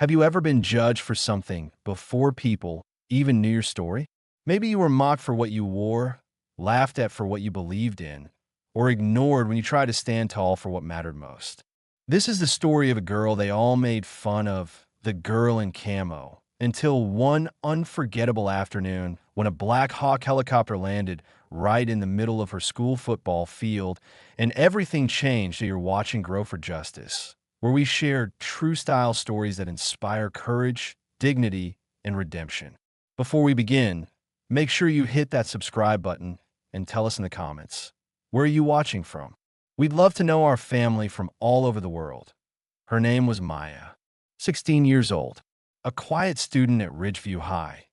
Have you ever been judged for something before people even knew your story? Maybe you were mocked for what you wore, laughed at for what you believed in, or ignored when you tried to stand tall for what mattered most. This is the story of a girl they all made fun of, the girl in camo, until one unforgettable afternoon when a Black Hawk helicopter landed right in the middle of her school football field and everything changed at your watching Grow for Justice, where we share true style stories that inspire courage, dignity, and redemption. Before we begin, make sure you hit that subscribe button and tell us in the comments, where are you watching from? We'd love to know our family from all over the world. Her name was Maya, 16 years old, a quiet student at Ridgeview High,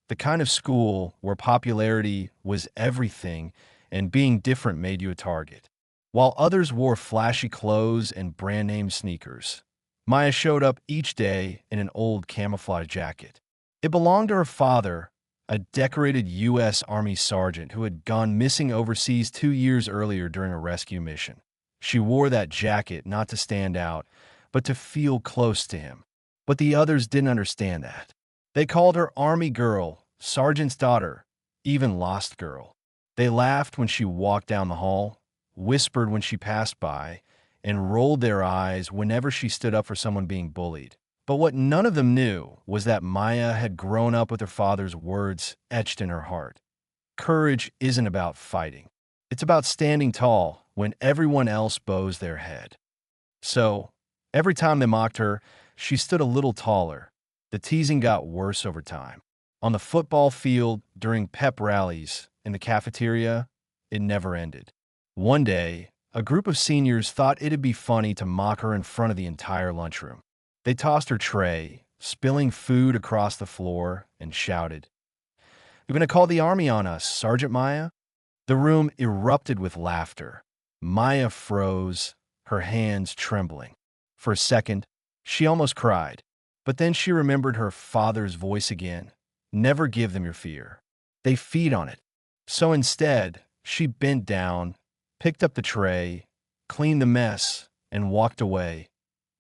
the kind of school where popularity was everything and being different made you a target. While others wore flashy clothes and brand name sneakers, Maya showed up each day in an old camouflage jacket. It belonged to her father, a decorated U.S. Army sergeant who had gone missing overseas 2 years earlier during a rescue mission. She wore that jacket not to stand out, but to feel close to him. But the others didn't understand that. They called her Army Girl, Sergeant's Daughter, even Lost Girl. They laughed when she walked down the hall, whispered when she passed by, and rolled their eyes whenever she stood up for someone being bullied. But what none of them knew was that Maya had grown up with her father's words etched in her heart. Courage isn't about fighting. It's about standing tall when everyone else bows their head. So, every time they mocked her, she stood a little taller. The teasing got worse over time. On the football field, during pep rallies, in the cafeteria, it never ended. One day, a group of seniors thought it'd be funny to mock her in front of the entire lunchroom. They tossed her tray, spilling food across the floor, and shouted, "You're going to call the army on us, Sergeant Maya?" The room erupted with laughter. Maya froze, her hands trembling. For a second, she almost cried, but then she remembered her father's voice again. Never give them your fear. They feed on it. So instead, she bent down, picked up the tray, cleaned the mess, and walked away,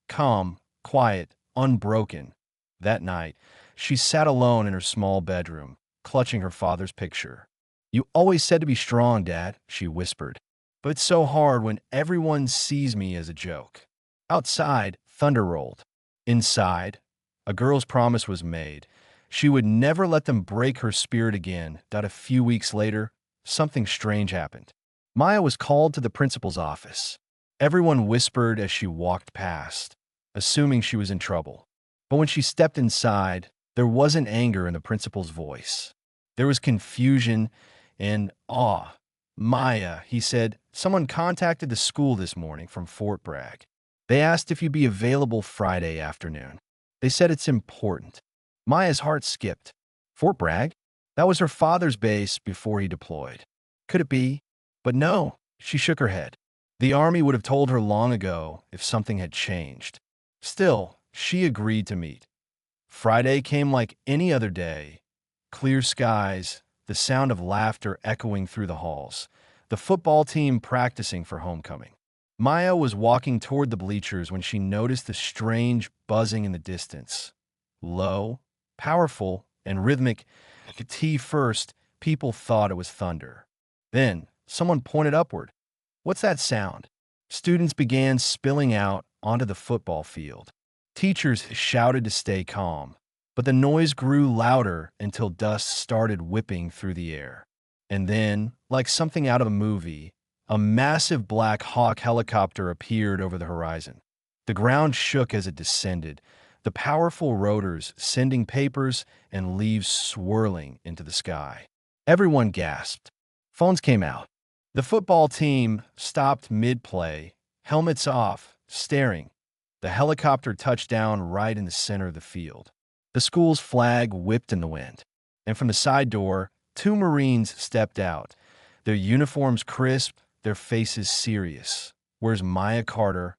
calm, quiet, unbroken. That night, she sat alone in her small bedroom, clutching her father's picture. "You always said to be strong, Dad," she whispered. "But it's so hard when everyone sees me as a joke." Outside, thunder rolled. Inside, a girl's promise was made. She would never let them break her spirit again. A few weeks later, something strange happened. Maya was called to the principal's office. Everyone whispered as she walked past, assuming she was in trouble. But when she stepped inside, there wasn't anger in the principal's voice. There was confusion and awe. "Maya," he said, "someone contacted the school this morning from Fort Bragg. They asked if you'd be available Friday afternoon. They said it's important." Maya's heart skipped. Fort Bragg? That was her father's base before he deployed. Could it be? But no, she shook her head. The Army would have told her long ago if something had changed. Still, she agreed to meet. Friday came like any other day. Clear skies, the sound of laughter echoing through the halls, the football team practicing for homecoming. Maya was walking toward the bleachers when she noticed the strange buzzing in the distance. Low, powerful, and rhythmic. At T first, people thought it was thunder. Then, someone pointed upward. "What's that sound?" Students began spilling out onto the football field. Teachers shouted to stay calm, but the noise grew louder until dust started whipping through the air. And then, like something out of a movie, a massive Black Hawk helicopter appeared over the horizon. The ground shook as it descended, the powerful rotors sending papers and leaves swirling into the sky. Everyone gasped. Phones came out. The football team stopped mid-play, helmets off, staring. The helicopter touched down right in the center of the field. The school's flag whipped in the wind. And from the side door, two Marines stepped out, their uniforms crisp, their faces serious. "Where's Maya Carter?"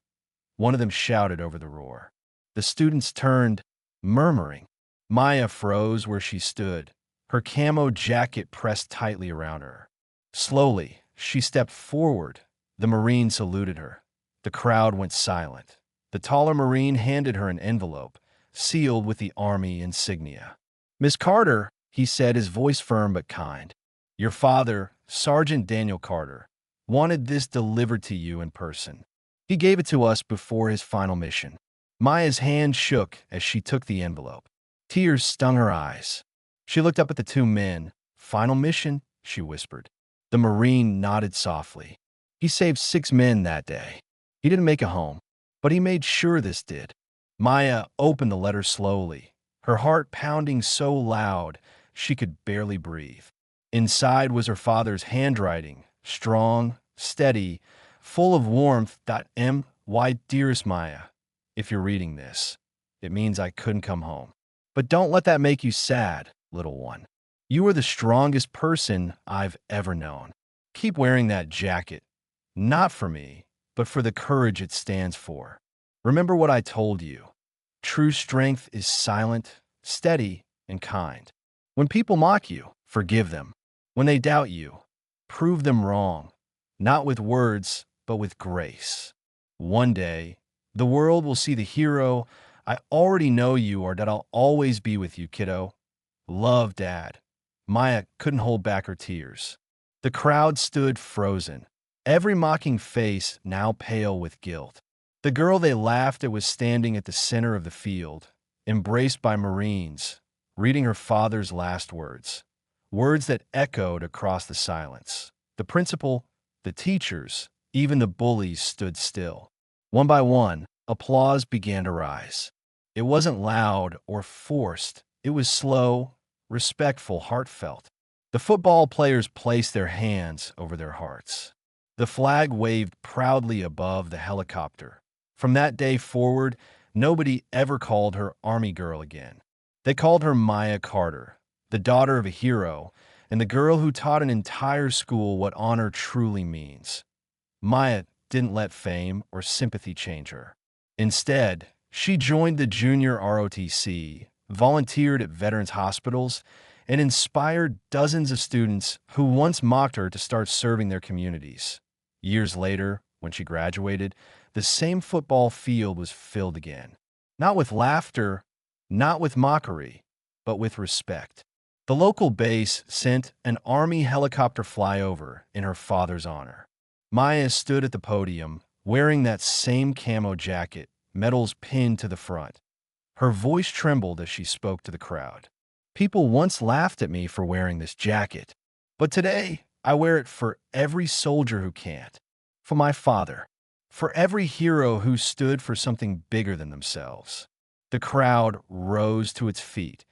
One of them shouted over the roar. The students turned, murmuring. Maya froze where she stood, her camo jacket pressed tightly around her. Slowly, she stepped forward. The Marine saluted her. The crowd went silent. The taller Marine handed her an envelope, sealed with the Army insignia. "Miss Carter," he said, his voice firm but kind, "your father, Sergeant Daniel Carter, wanted this delivered to you in person. He gave it to us before his final mission." Maya's hand shook as she took the envelope. Tears stung her eyes. She looked up at the two men. "Final mission?" she whispered. The Marine nodded softly. "He saved 6 men that day. He didn't make it home, but he made sure this did." Maya opened the letter slowly, her heart pounding so loud she could barely breathe. Inside was her father's handwriting, strong, steady, full of warmth. "My dearest Maya, if you're reading this, it means I couldn't come home. But don't let that make you sad, little one. You are the strongest person I've ever known. Keep wearing that jacket, not for me, but for the courage it stands for. Remember what I told you. True strength is silent, steady, and kind. When people mock you, forgive them. When they doubt you, prove them wrong, not with words, but with grace. One day, the world will see the hero I already know you or that I'll always be with you, kiddo. Love, Dad." Maya couldn't hold back her tears. The crowd stood frozen, every mocking face now pale with guilt. The girl they laughed at was standing at the center of the field, embraced by Marines, reading her father's last words, words that echoed across the silence. The principal, the teachers, even the bullies stood still. One by one, applause began to rise. It wasn't loud or forced. It was slow, respectful, heartfelt. The football players placed their hands over their hearts. The flag waved proudly above the helicopter. From that day forward, nobody ever called her Army Girl again. They called her Maya Carter, the daughter of a hero, and the girl who taught an entire school what honor truly means. Maya didn't let fame or sympathy change her. Instead, she joined the junior ROTC, volunteered at veterans hospitals, and inspired dozens of students who once mocked her to start serving their communities. Years later, when she graduated, the same football field was filled again. Not with laughter, not with mockery, but with respect. The local base sent an Army helicopter flyover in her father's honor. Maya stood at the podium, wearing that same camo jacket, medals pinned to the front. Her voice trembled as she spoke to the crowd. "People once laughed at me for wearing this jacket, but today I wear it for every soldier who can't, for my father, for every hero who stood for something bigger than themselves." The crowd rose to its feet,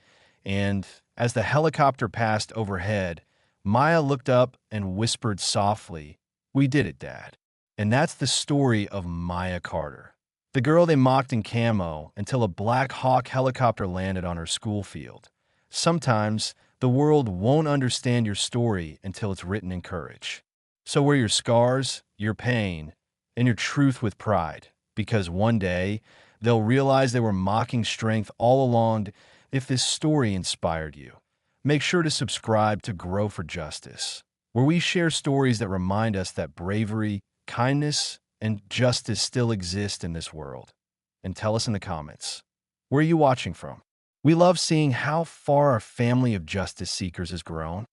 and as the helicopter passed overhead, Maya looked up and whispered softly, "We did it, Dad." And that's the story of Maya Carter, the girl they mocked in camo until a Black Hawk helicopter landed on her school field. Sometimes the world won't understand your story until it's written in courage. So wear your scars, your pain, and your truth with pride, because one day they'll realize they were mocking strength all along. If this story inspired you, make sure to subscribe to Grow for Justice, where we share stories that remind us that bravery, kindness, and justice still exist in this world. And tell us in the comments, where are you watching from? We love seeing how far our family of justice seekers has grown.